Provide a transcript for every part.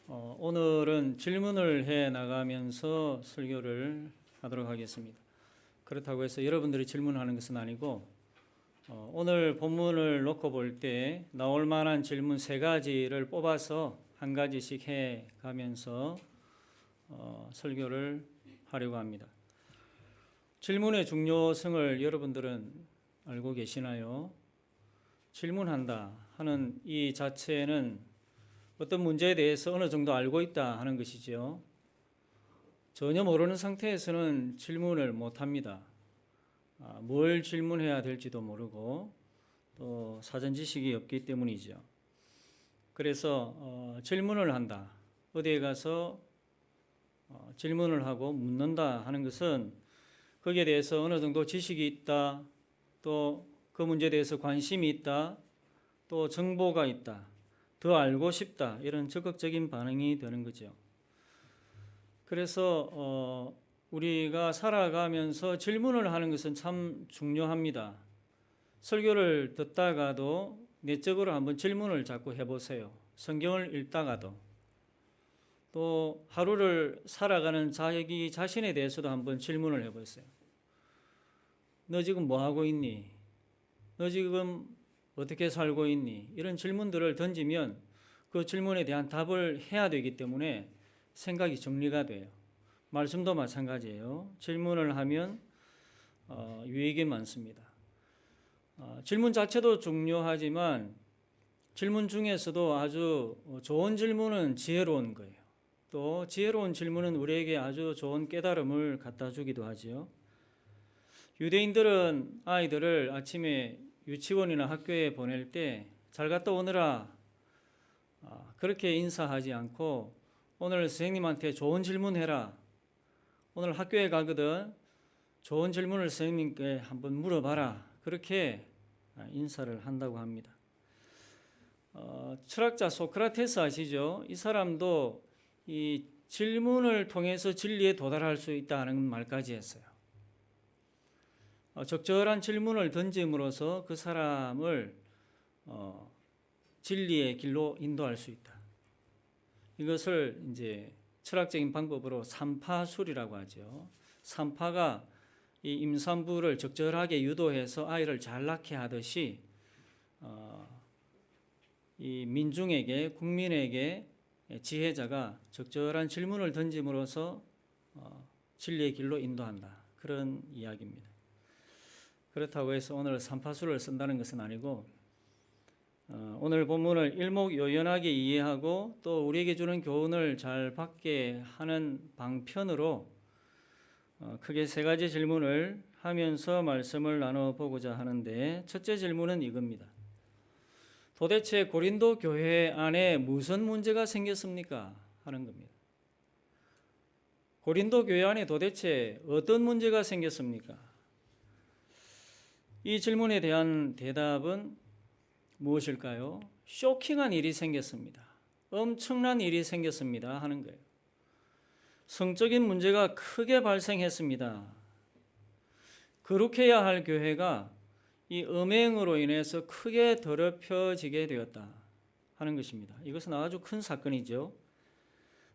오늘은 질문을 해 나가면서 설교를 하도록 하겠습니다. 그렇다고 해서 여러분들이 질문하는 것은 아니고 오늘 본문을 놓고 볼 때 나올 만한 질문 세 가지를 뽑아서 한 가지씩 해 가면서 설교를 하려고 합니다. 질문의 중요성을 여러분들은 알고 계시나요? 질문한다 하는 이 자체는 어떤 문제에 대해서 어느 정도 알고 있다 하는 것이죠. 전혀 모르는 상태에서는 질문을 못합니다. 뭘 질문해야 될지도 모르고 또 사전 지식이 없기 때문이죠. 그래서 질문을 한다. 어디에 가서 질문을 하고 묻는다 하는 것은 거기에 대해서 어느 정도 지식이 있다, 또 그 문제에 대해서 관심이 있다, 또 정보가 있다, 더 알고 싶다, 이런 적극적인 반응이 되는 거죠. 그래서 우리가 살아가면서 질문을 하는 것은 참 중요합니다. 설교를 듣다가도 내적으로 한번 질문을 자꾸 해보세요. 성경을 읽다가도 또 하루를 살아가는 자기 자신에 대해서도 한번 질문을 해보세요. 너 지금 뭐 하고 있니? 너 지금 어떻게 살고 있니? 이런 질문들을 던지면 그 질문에 대한 답을 해야 되기 때문에 생각이 정리가 돼요. 말씀도 마찬가지예요. 질문을 하면 유익이 많습니다. 질문 자체도 중요하지만 질문 중에서도 아주 좋은 질문은 지혜로운 거예요. 또 지혜로운 질문은 우리에게 아주 좋은 깨달음을 갖다 주기도 하지요. 유대인들은 아이들을 아침에 유치원이나 학교에 보낼 때 잘 갔다 오너라 그렇게 인사하지 않고 오늘 선생님한테 좋은 질문 해라. 오늘 학교에 가거든 좋은 질문을 선생님께 한번 물어봐라. 그렇게 인사를 한다고 합니다. 철학자 소크라테스 아시죠? 이 사람도 이 질문을 통해서 진리에 도달할 수 있다는 말까지 했어요. 적절한 질문을 던짐으로써 그 사람을 진리의 길로 인도할 수 있다. 이것을 이제 철학적인 방법으로 삼파술이라고 하죠. 삼파가 이 임산부를 적절하게 유도해서 아이를 잘 낳게 하듯이 이 민중에게 국민에게 지혜자가 적절한 질문을 던짐으로써 진리의 길로 인도한다. 그런 이야기입니다. 그렇다고 해서 오늘 삼파술을 쓴다는 것은 아니고 오늘 본문을 일목요연하게 이해하고 또 우리에게 주는 교훈을 잘 받게 하는 방편으로 크게 세 가지 질문을 하면서 말씀을 나눠보고자 하는데 첫째 질문은 이겁니다. 도대체 고린도 교회 안에 무슨 문제가 생겼습니까? 하는 겁니다. 고린도 교회 안에 도대체 어떤 문제가 생겼습니까? 이 질문에 대한 대답은 무엇일까요? 쇼킹한 일이 생겼습니다. 엄청난 일이 생겼습니다. 하는 거예요. 성적인 문제가 크게 발생했습니다. 거룩해야 할 교회가 이 음행으로 인해서 크게 더럽혀지게 되었다. 하는 것입니다. 이것은 아주 큰 사건이죠.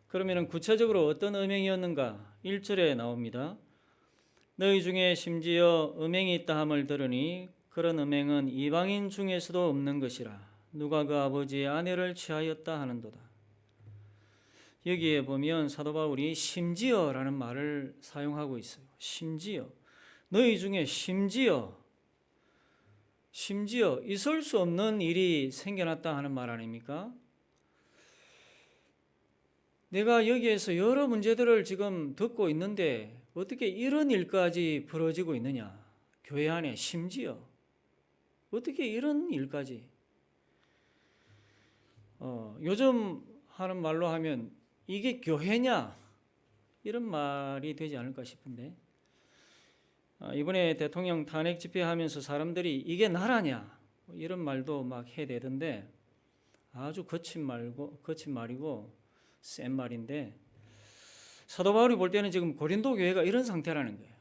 그러면 구체적으로 어떤 음행이었는가? 1절에 나옵니다. 너희 중에 심지어 음행이 있다 함을 들으니 그런 음행은 이방인 중에서도 없는 것이라. 누가 그 아버지의 아내를 취하였다 하는도다. 여기에 보면 사도 바울이 심지어라는 말을 사용하고 있어요. 심지어. 너희 중에 심지어 있을 수 없는 일이 생겨났다 하는 말 아닙니까? 내가 여기에서 여러 문제들을 지금 듣고 있는데 어떻게 이런 일까지 벌어지고 있느냐? 교회 안에 심지어 어떻게 이런 일까지? 요즘 하는 말로 하면 이게 교회냐? 이런 말이 되지 않을까 싶은데 이번에 대통령 탄핵 집회하면서 사람들이 이게 나라냐? 이런 말도 막 해대던데 아주 거친 말이고 센 말인데 사도 바울이 볼 때는 지금 고린도 교회가 이런 상태라는 거예요.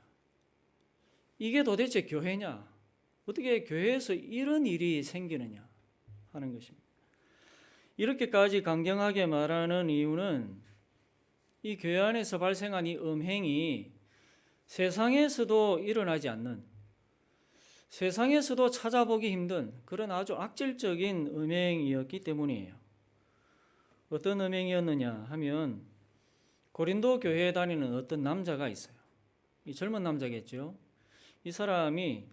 이게 도대체 교회냐? 어떻게 교회에서 이런 일이 생기느냐 하는 것입니다. 이렇게까지 강경하게 말하는 이유는 이 교회 안에서 발생한 이 음행이 세상에서도 일어나지 않는, 세상에서도 찾아보기 힘든 그런 아주 악질적인 음행이었기 때문이에요. 어떤 음행이었느냐 하면 고린도 교회에 다니는 어떤 남자가 있어요. 이 젊은 남자겠죠. 이 사람이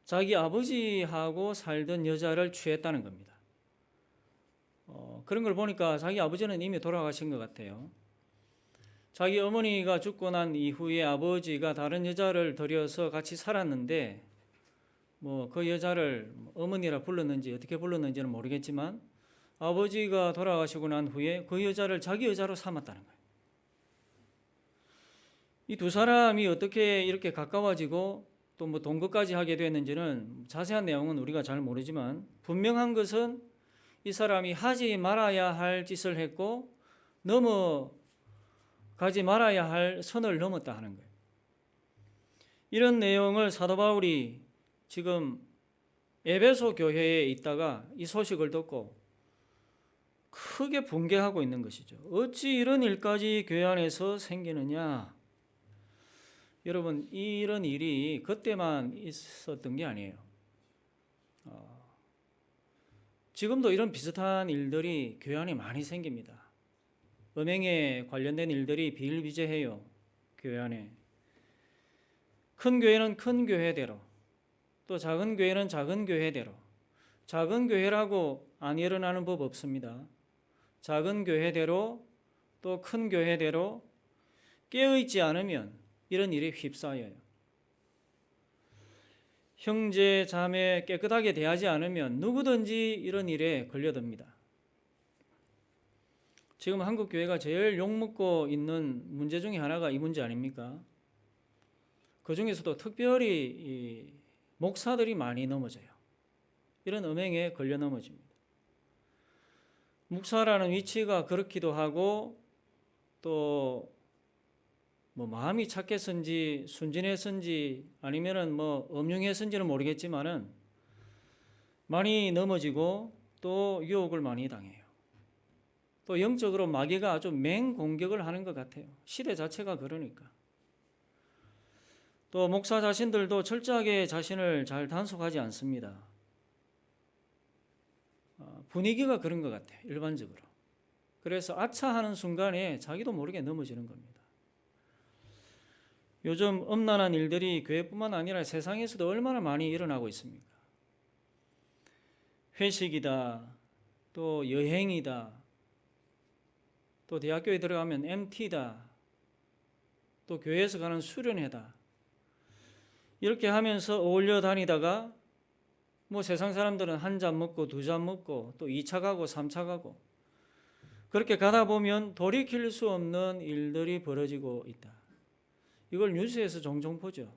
자기 아버지하고 살던 여자를 취했다는 겁니다. 그런 걸 보니까 자기 아버지는 이미 돌아가신 것 같아요. 자기 어머니가 죽고 난 이후에 아버지가 다른 여자를 들여서 같이 살았는데 그 여자를 어머니라 불렀는지 어떻게 불렀는지는 모르겠지만 아버지가 돌아가시고 난 후에 그 여자를 자기 여자로 삼았다는 거예요. 이 두 사람이 어떻게 이렇게 가까워지고 또 동거까지 하게 됐는지는 자세한 내용은 우리가 잘 모르지만 분명한 것은 이 사람이 하지 말아야 할 짓을 했고 넘어가지 말아야 할 선을 넘었다 하는 거예요. 이런 내용을 사도 바울이 지금 에베소 교회에 있다가 이 소식을 듣고 크게 분개하고 있는 것이죠. 어찌 이런 일까지 교회 안에서 생기느냐? 여러분, 이런 일이 그때만 있었던 게 아니에요. 지금도 이런 비슷한 일들이 교회 안에 많이 생깁니다. 음행에 관련된 일들이 비일비재해요. 교회 안에. 큰 교회는 큰 교회대로, 또 작은 교회는 작은 교회대로. 작은 교회라고 안 일어나는 법 없습니다. 작은 교회대로 또 큰 교회대로 깨어있지 않으면 이런 일이 휩싸여요. 형제 자매 깨끗하게 대하지 않으면 누구든지 이런 일에 걸려듭니다. 지금 한국 교회가 제일 욕먹고 있는 문제 중에 하나가 이 문제 아닙니까? 그 중에서도 특별히 이 목사들이 많이 넘어져요. 이런 음행에 걸려 넘어집니다. 목사라는 위치가 그렇기도 하고 또 마음이 착했은지 순진했은지 아니면은 음흉했은지는 모르겠지만은 많이 넘어지고 또 유혹을 많이 당해요. 또 영적으로 마귀가 아주 맹공격을 하는 것 같아요. 시대 자체가 그러니까. 또 목사 자신들도 철저하게 자신을 잘 단속하지 않습니다. 분위기가 그런 것 같아요. 일반적으로. 그래서 아차하는 순간에 자기도 모르게 넘어지는 겁니다. 요즘 음란한 일들이 교회뿐만 아니라 세상에서도 얼마나 많이 일어나고 있습니까? 회식이다, 또 여행이다, 또 대학교에 들어가면 MT다, 또 교회에서 가는 수련회다. 이렇게 하면서 어울려 다니다가 세상 사람들은 한 잔 먹고 두 잔 먹고 또 2차 가고 3차 가고 그렇게 가다 보면 돌이킬 수 없는 일들이 벌어지고 있다. 이걸 뉴스에서 종종 보죠.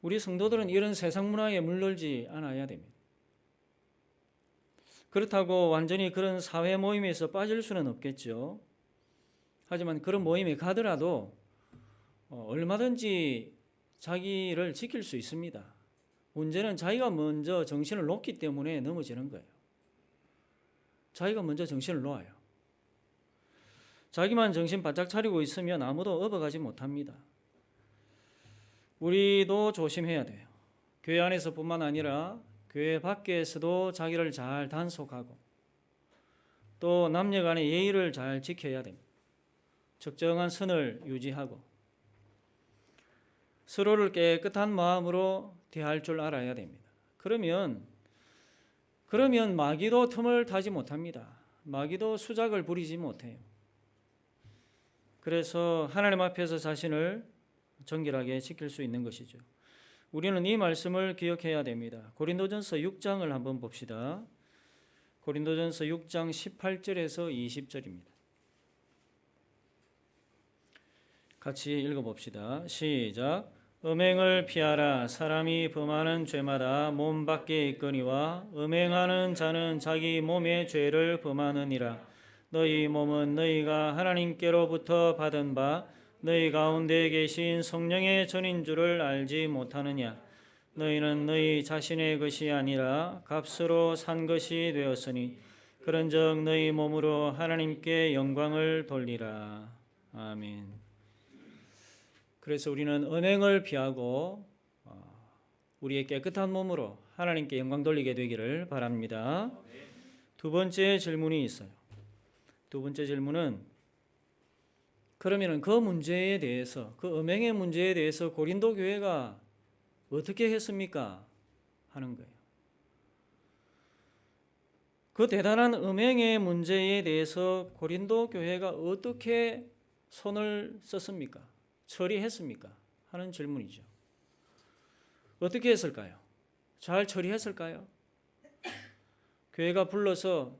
우리 성도들은 이런 세상 문화에 물들지 않아야 됩니다. 그렇다고 완전히 그런 사회 모임에서 빠질 수는 없겠죠. 하지만 그런 모임에 가더라도 얼마든지 자기를 지킬 수 있습니다. 문제는 자기가 먼저 정신을 놓기 때문에 넘어지는 거예요. 자기가 먼저 정신을 놓아요. 자기만 정신 바짝 차리고 있으면 아무도 업어가지 못합니다. 우리도 조심해야 돼요. 교회 안에서뿐만 아니라 교회 밖에서도 자기를 잘 단속하고 또 남녀 간의 예의를 잘 지켜야 됩니다. 적정한 선을 유지하고 서로를 깨끗한 마음으로 대할 줄 알아야 됩니다. 그러면 마귀도 틈을 타지 못합니다. 마귀도 수작을 부리지 못해요. 그래서 하나님 앞에서 자신을 정결하게 지킬 수 있는 것이죠. 우리는 이 말씀을 기억해야 됩니다. 고린도전서 6장을 한번 봅시다. 고린도전서 6장 18절에서 20절입니다. 같이 읽어봅시다. 시작. 음행을 피하라. 사람이 범하는 죄마다 몸 밖에 있거니와 음행하는 자는 자기 몸의 죄를 범하느니라. 너희 몸은 너희가 하나님께로부터 받은 바 너희 가운데 계신 성령의 전인 줄을 알지 못하느냐. 너희는 너희 자신의 것이 아니라 값으로 산 것이 되었으니 그런즉 너희 몸으로 하나님께 영광을 돌리라. 아멘. 그래서 우리는 음행을 피하고 우리의 깨끗한 몸으로 하나님께 영광 돌리게 되기를 바랍니다. 두 번째 질문이 있어요. 두 번째 질문은 그러면은 그 문제에 대해서, 그 음행의 문제에 대해서 고린도 교회가 어떻게 했습니까? 하는 거예요. 그 대단한 음행의 문제에 대해서 고린도 교회가 어떻게 손을 썼습니까? 처리했습니까? 하는 질문이죠. 어떻게 했을까요? 잘 처리했을까요? 교회가 불러서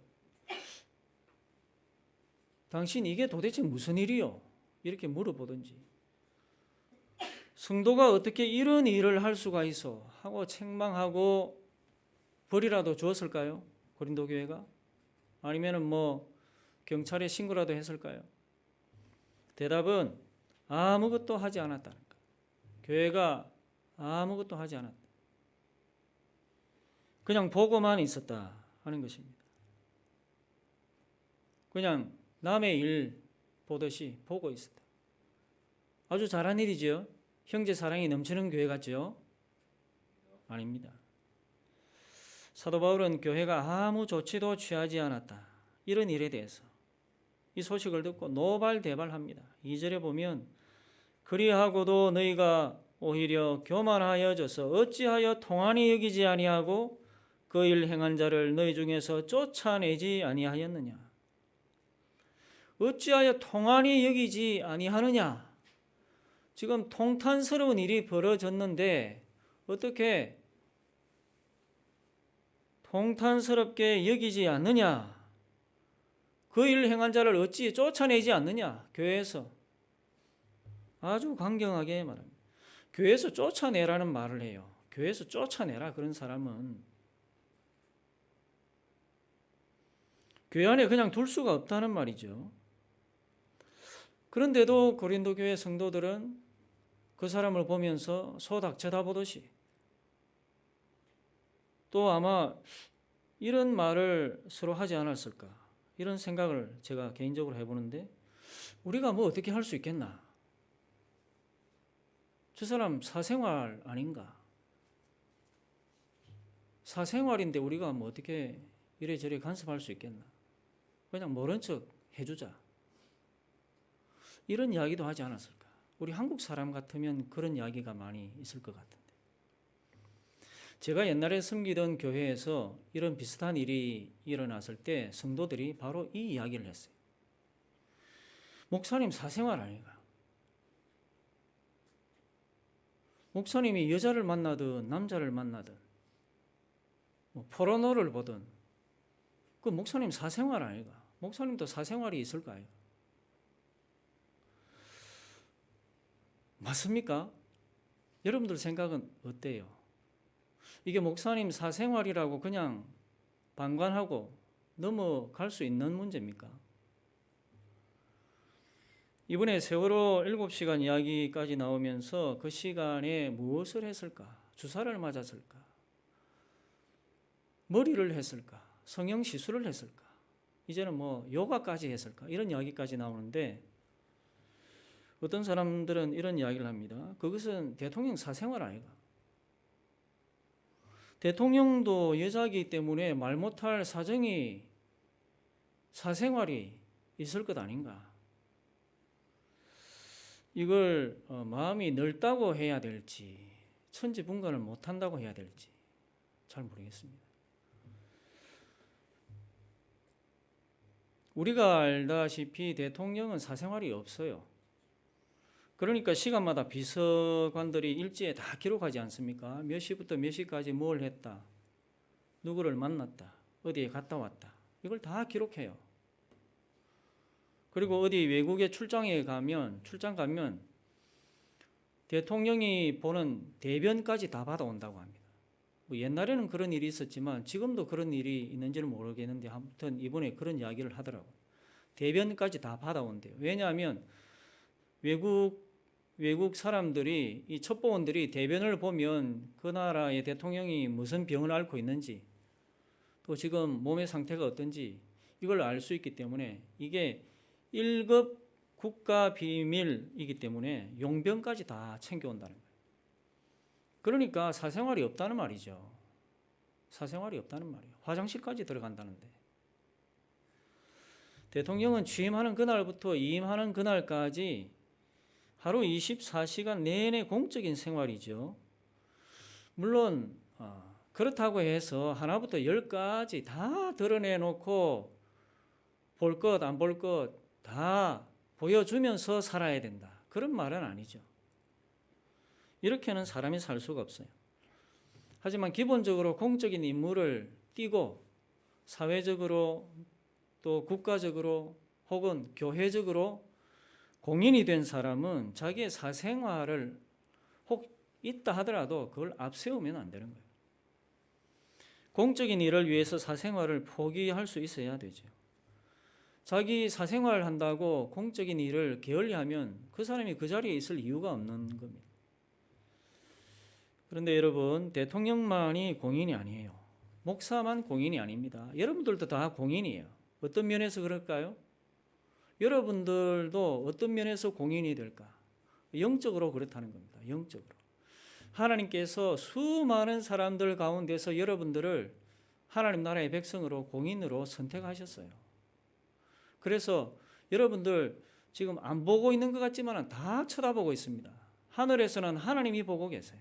당신 이게 도대체 무슨 일이요? 이렇게 물어보든지, 성도가 어떻게 이런 일을 할 수가 있어? 하고 책망하고 벌이라도 주었을까요? 고린도 교회가? 아니면은 뭐 경찰에 신고라도 했을까요? 대답은 아무것도 하지 않았다는 거예요. 교회가 아무것도 하지 않았다. 그냥 보고만 있었다 하는 것입니다. 그냥 남의 일 보듯이 보고 있었다. 아주 잘한 일이죠. 형제 사랑이 넘치는 교회 같죠? 아닙니다. 사도 바울은 교회가 아무 조치도 취하지 않았다. 이런 일에 대해서 이 소식을 듣고 노발대발합니다. 2절에 보면 그리하고도 너희가 오히려 교만하여져서 어찌하여 통한이 여기지 아니하고 그 일 행한 자를 너희 중에서 쫓아내지 아니하였느냐. 어찌하여 통한이 여기지 아니하느냐. 지금 통탄스러운 일이 벌어졌는데 어떻게 통탄스럽게 여기지 않느냐. 그 일 행한 자를 어찌 쫓아내지 않느냐. 교회에서 아주 강경하게 말합니다. 교회에서 쫓아내라는 말을 해요. 교회에서 쫓아내라. 그런 사람은 교회 안에 그냥 둘 수가 없다는 말이죠. 그런데도 고린도 교회 성도들은 그 사람을 보면서 소닥 쳐다보듯이 또 아마 이런 말을 서로 하지 않았을까, 이런 생각을 제가 개인적으로 해보는데, 우리가 뭐 어떻게 할 수 있겠나? 저 사람 사생활 아닌가? 사생활인데 우리가 뭐 어떻게 이래저래 간섭할 수 있겠나? 그냥 모른 척 해주자. 이런 이야기도 하지 않았을까? 우리 한국 사람 같으면 그런 이야기가 많이 있을 것 같은데. 제가 옛날에 섬기던 교회에서 이런 비슷한 일이 일어났을 때 성도들이 바로 이 이야기를 했어요. 목사님 사생활 아닌가? 목사님이 여자를 만나든 남자를 만나든 뭐 포르노를 보든 그 목사님 사생활 아닌가? 목사님도 사생활이 있을까요? 맞습니까? 여러분들 생각은 어때요? 이게 목사님 사생활이라고 그냥 방관하고 넘어갈 수 있는 문제입니까? 이번에 세월호 7시간 이야기까지 나오면서 그 시간에 무엇을 했을까? 주사를 맞았을까? 머리를 했을까? 성형 시술을 했을까? 이제는 뭐 요가까지 했을까? 이런 이야기까지 나오는데 어떤 사람들은 이런 이야기를 합니다. 그것은 대통령 사생활 아니가? 대통령도 여자이기 때문에 말 못할 사정이, 사생활이 있을 것 아닌가? 이걸 마음이 넓다고 해야 될지 천지분간을 못한다고 해야 될지 잘 모르겠습니다. 우리가 알다시피 대통령은 사생활이 없어요. 그러니까 시간마다 비서관들이 일지에 다 기록하지 않습니까? 몇 시부터 몇 시까지 뭘 했다, 누구를 만났다, 어디에 갔다 왔다, 이걸 다 기록해요. 그리고 어디 외국에 출장 가면 대통령이 보는 대변까지 다 받아온다고 합니다. 뭐 옛날에는 그런 일이 있었지만 지금도 그런 일이 있는지는 모르겠는데 아무튼 이번에 그런 이야기를 하더라고요. 대변까지 다 받아온대요. 왜냐하면 외국 사람들이, 이 첩보원들이 대변을 보면 그 나라의 대통령이 무슨 병을 앓고 있는지, 또 지금 몸의 상태가 어떤지 이걸 알 수 있기 때문에 이게 1급 국가 비밀이기 때문에 용병까지 다 챙겨온다는 거예요. 그러니까 사생활이 없다는 말이죠. 사생활이 없다는 말이에요. 화장실까지 들어간다는데. 대통령은 취임하는 그날부터 이임하는 그날까지 하루 24시간 내내 공적인 생활이죠. 물론 그렇다고 해서 하나부터 열까지 다 드러내놓고 볼 것 안 볼 것 다 보여주면서 살아야 된다. 그런 말은 아니죠. 이렇게는 사람이 살 수가 없어요. 하지만 기본적으로 공적인 임무를 띠고 사회적으로 또 국가적으로 혹은 교회적으로 공인이 된 사람은 자기의 사생활을 혹 있다 하더라도 그걸 앞세우면 안 되는 거예요. 공적인 일을 위해서 사생활을 포기할 수 있어야 되죠. 자기 사생활 한다고 공적인 일을 게을리하면 그 사람이 그 자리에 있을 이유가 없는 겁니다. 그런데 여러분, 대통령만이 공인이 아니에요. 목사만 공인이 아닙니다. 여러분들도 다 공인이에요. 어떤 면에서 그럴까요? 여러분들도 어떤 면에서 공인이 될까? 영적으로 그렇다는 겁니다. 영적으로. 하나님께서 수많은 사람들 가운데서 여러분들을 하나님 나라의 백성으로 공인으로 선택하셨어요. 그래서 여러분들 지금 안 보고 있는 것 같지만 다 쳐다보고 있습니다. 하늘에서는 하나님이 보고 계세요.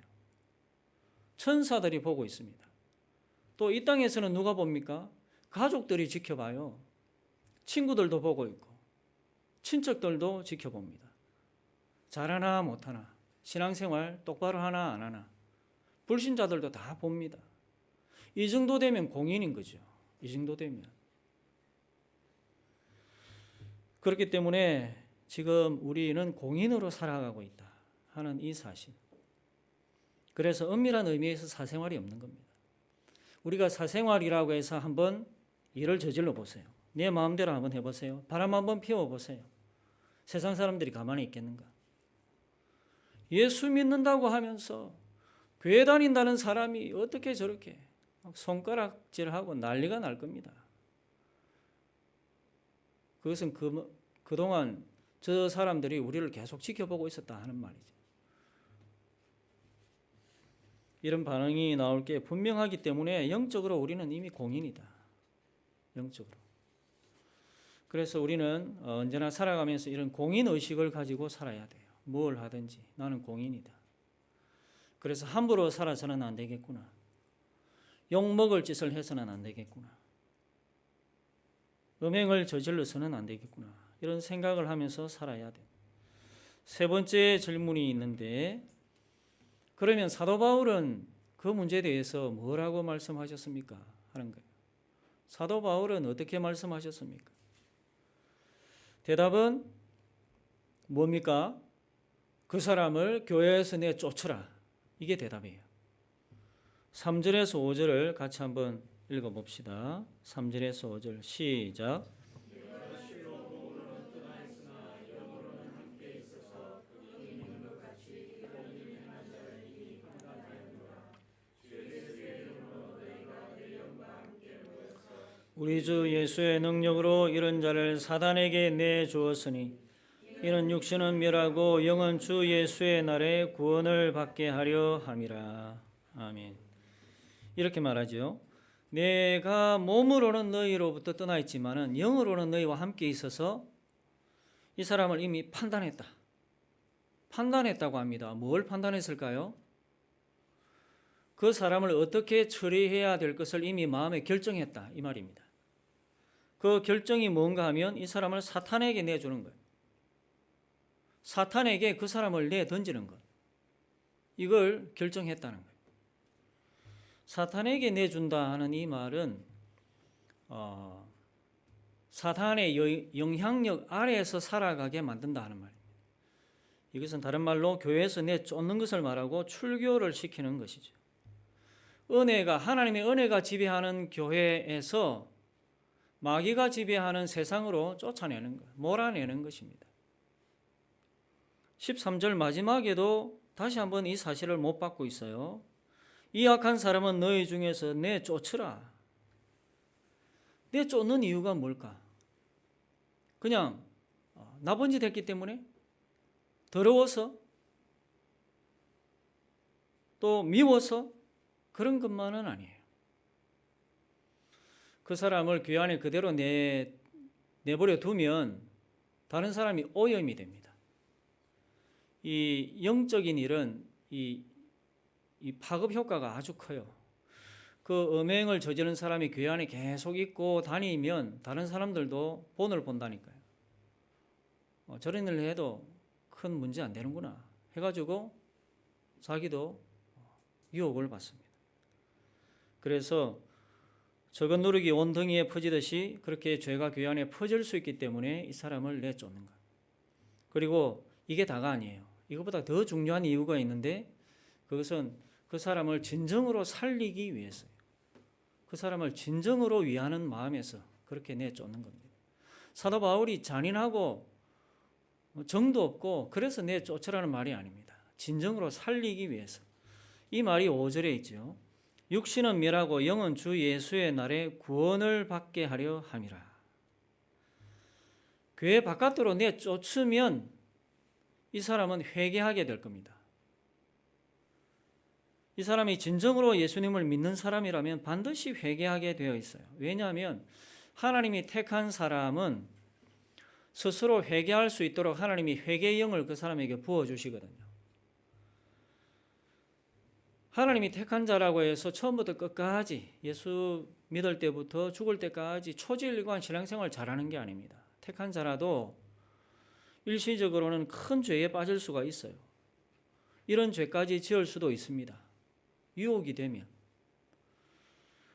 천사들이 보고 있습니다. 또 이 땅에서는 누가 봅니까? 가족들이 지켜봐요. 친구들도 보고 있고 친척들도 지켜봅니다. 잘하나 못하나, 신앙생활 똑바로 하나 안 하나, 불신자들도 다 봅니다. 이 정도 되면 공인인 거죠. 이 정도 되면. 그렇기 때문에 지금 우리는 공인으로 살아가고 있다 하는 이 사실. 그래서 엄밀한 의미에서 사생활이 없는 겁니다. 우리가 사생활이라고 해서 한번 일을 저질러 보세요. 내 마음대로 한번 해보세요. 바람 한번 피워보세요. 세상 사람들이 가만히 있겠는가? 예수 믿는다고 하면서 교회 다닌다는 사람이 어떻게 저렇게 손가락질하고 난리가 날 겁니다. 그것은 그동안 저 사람들이 우리를 계속 지켜보고 있었다 하는 말이죠. 이런 반응이 나올 게 분명하기 때문에 영적으로 우리는 이미 공인이다. 영적으로. 그래서 우리는 언제나 살아가면서 이런 공인의식을 가지고 살아야 돼요. 뭘 하든지 나는 공인이다. 그래서 함부로 살아서는 안 되겠구나. 욕먹을 짓을 해서는 안 되겠구나. 음행을 저질러서는 안 되겠구나. 이런 생각을 하면서 살아야 돼요. 세 번째 질문이 있는데, 그러면 사도 바울은 그 문제에 대해서 뭐라고 말씀하셨습니까? 하는 거예요. 사도 바울은 어떻게 말씀하셨습니까? 대답은 뭡니까? 그 사람을 교회에서 내쫓으라. 이게 대답이에요. 3절에서 5절을 같이 한번 읽어봅시다. 3절에서 5절 시작. 우리 주 예수의 능력으로 이런 자를 사단에게 내주었으니 이는 육신은 멸하고 영은 주 예수의 날에 구원을 받게 하려 함이라. 아멘. 이렇게 말하죠. 내가 몸으로는 너희로부터 떠나 있지만은 영으로는 너희와 함께 있어서 이 사람을 이미 판단했다고 합니다. 뭘 판단했을까요? 그 사람을 어떻게 처리해야 될 것을 이미 마음에 결정했다 이 말입니다. 그 결정이 뭔가 하면 이 사람을 사탄에게 내주는 거예요. 사탄에게 그 사람을 내던지는 것. 이걸 결정했다는 거예요. 사탄에게 내준다 하는 이 말은 사탄의 영향력 아래에서 살아가게 만든다 하는 말입니다. 이것은 다른 말로 교회에서 내쫓는 것을 말하고 출교를 시키는 것이죠. 하나님의 은혜가 지배하는 교회에서 마귀가 지배하는 세상으로 쫓아내는 것, 몰아내는 것입니다. 13절 마지막에도 다시 한번 이 사실을 못 받고 있어요. 이 악한 사람은 너희 중에서 내쫓으라. 내쫓는 이유가 뭘까? 그냥 나쁜 짓 했기 때문에? 더러워서? 또 미워서? 그런 것만은 아니에요. 그 사람을 교회 안에 그대로 내버려 두면 다른 사람이 오염이 됩니다. 이 영적인 일은 이 파급 효과가 아주 커요. 그 음행을 저지른 사람이 교회 안에 계속 있고 다니면 다른 사람들도 본을 본다니까요. 저런 일을 해도 큰 문제 안 되는구나 해가지고 자기도 유혹을 받습니다. 그래서 적은 누룩이 온 등이에 퍼지듯이 그렇게 죄가 교회 안에 퍼질 수 있기 때문에 이 사람을 내쫓는 것. 그리고 이게 다가 아니에요. 이것보다 더 중요한 이유가 있는데 그것은 그 사람을 진정으로 살리기 위해서요. 그 사람을 진정으로 위하는 마음에서 그렇게 내쫓는 겁니다. 사도 바울이 잔인하고 정도 없고 그래서 내쫓으라는 말이 아닙니다. 진정으로 살리기 위해서. 이 말이 5절에 있죠. 육신은 멸하고 영은 주 예수의 날에 구원을 받게 하려 함이라. 교회 바깥으로 내쫓으면 이 사람은 회개하게 될 겁니다. 이 사람이 진정으로 예수님을 믿는 사람이라면 반드시 회개하게 되어 있어요. 왜냐하면 하나님이 택한 사람은 스스로 회개할 수 있도록 하나님이 회개의 영을 그 사람에게 부어주시거든요. 하나님이 택한 자라고 해서 처음부터 끝까지 예수 믿을 때부터 죽을 때까지 초지일관 신앙생활 잘하는 게 아닙니다. 택한 자라도 일시적으로는 큰 죄에 빠질 수가 있어요. 이런 죄까지 지을 수도 있습니다. 유혹이 되면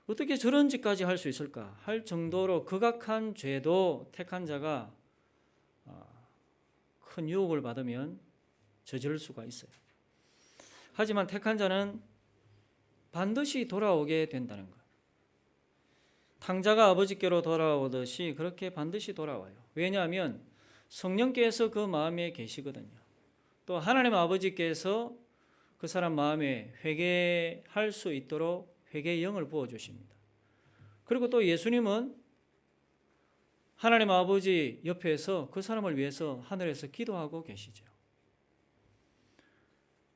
어떻게 저런 짓까지 할 수 있을까 할 정도로 극악한 죄도 택한 자가 큰 유혹을 받으면 저지를 수가 있어요. 하지만 택한 자는 반드시 돌아오게 된다는 것. 탕자가 아버지께로 돌아오듯이 그렇게 반드시 돌아와요. 왜냐하면 성령께서 그 마음에 계시거든요. 또 하나님 아버지께서 그 사람 마음에 회개할 수 있도록 회개의 영을 부어주십니다. 그리고 또 예수님은 하나님 아버지 옆에서 그 사람을 위해서 하늘에서 기도하고 계시죠.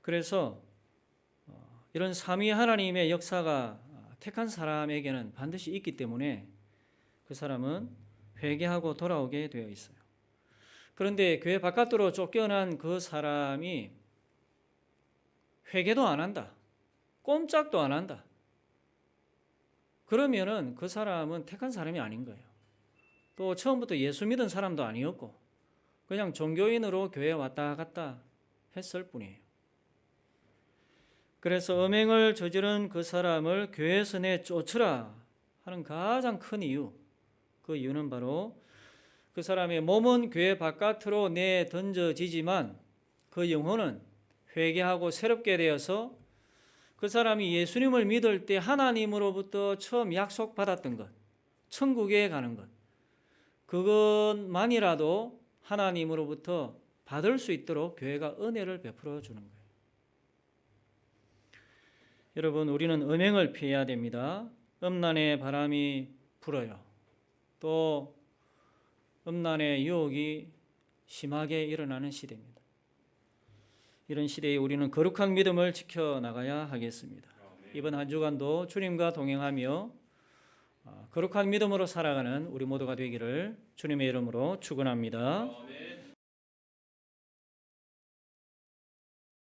그래서 이런 삼위 하나님의 역사가 택한 사람에게는 반드시 있기 때문에 그 사람은 회개하고 돌아오게 되어 있어요. 그런데 교회 바깥으로 쫓겨난 그 사람이 회개도 안 한다. 꼼짝도 안 한다. 그러면은 그 사람은 택한 사람이 아닌 거예요. 또 처음부터 예수 믿은 사람도 아니었고 그냥 종교인으로 교회에 왔다 갔다 했을 뿐이에요. 그래서 음행을 저지른 그 사람을 교회에서 내쫓으라 하는 가장 큰 이유, 그 이유는 바로 그 사람의 몸은 교회 바깥으로 내던져지지만 그 영혼은 회개하고 새롭게 되어서 그 사람이 예수님을 믿을 때 하나님으로부터 처음 약속받았던 것, 천국에 가는 것, 그것만이라도 하나님으로부터 받을 수 있도록 교회가 은혜를 베풀어 주는 거예요. 여러분, 우리는 음행을 피해야 됩니다. 음란의 바람이 불어요. 또 음란의 유혹이 심하게 일어나는 시대입니다. 이런 시대에 우리는 거룩한 믿음을 지켜나가야 하겠습니다. 이번 한 주간도 주님과 동행하며 거룩한 믿음으로 살아가는 우리 모두가 되기를 주님의 이름으로 축원합니다.